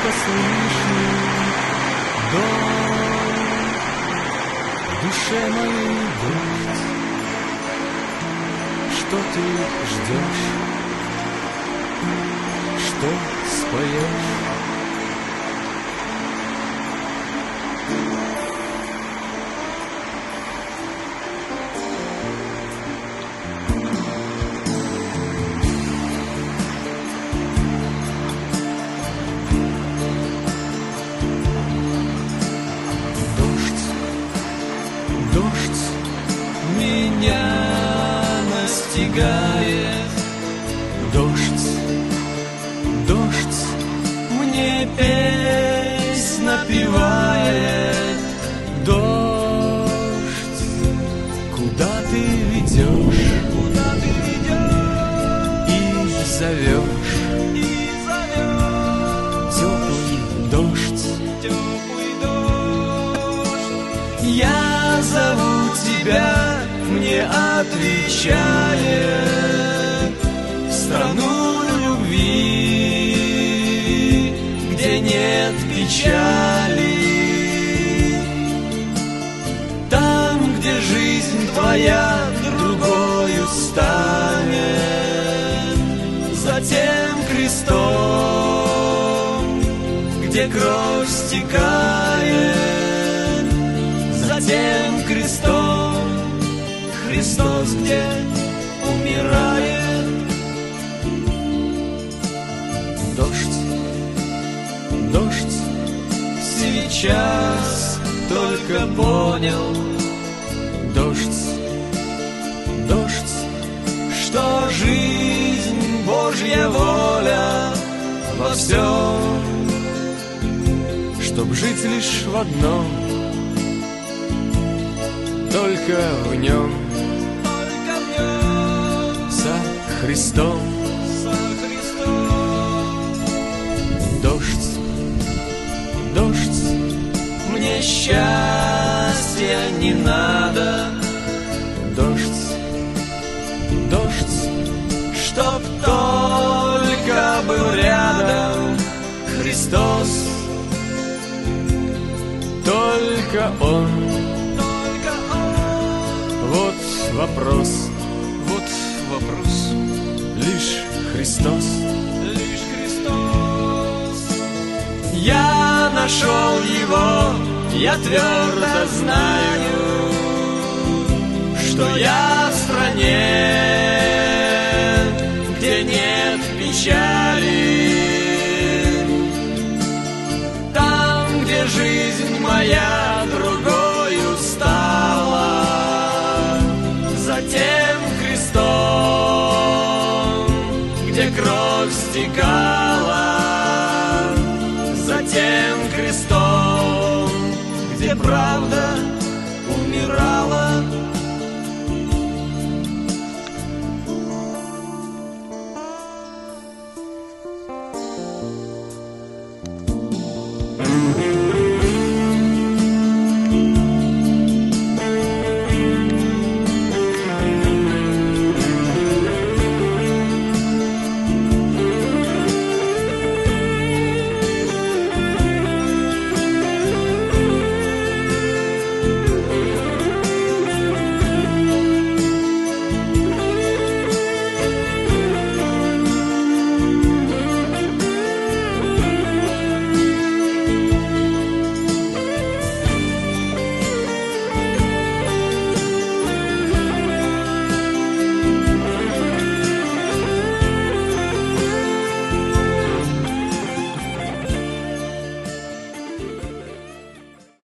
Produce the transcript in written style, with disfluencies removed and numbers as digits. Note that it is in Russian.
только слышу дождь, в душе моей дождь. Что ты ждешь, что споешь? Дождь меня настигает, дождь мне песнь напевает. Дождь, куда ты ведешь и зовешь? Теплый дождь, я зову тебя, мне отвечает, в страну любви, где нет печали, там, где жизнь твоя другою станет, за тем крестом, где кровь стекает, за тем крестом Христос, где умирает. Дождь, сейчас только понял. Дождь, что жизнь Божья воля во всем, чтоб жить лишь в одном, только в нем, со Христом. Дождь, мне счастья не надо. Дождь, чтоб только был рядом Христос, только Он. Вот вопрос, лишь Христос. Я нашел Его, я твердо знаю, что я в стране, где нет печали, там, где жизнь моя другою стала, за тем крестом, где кровь стекала, за тем крестом, где правда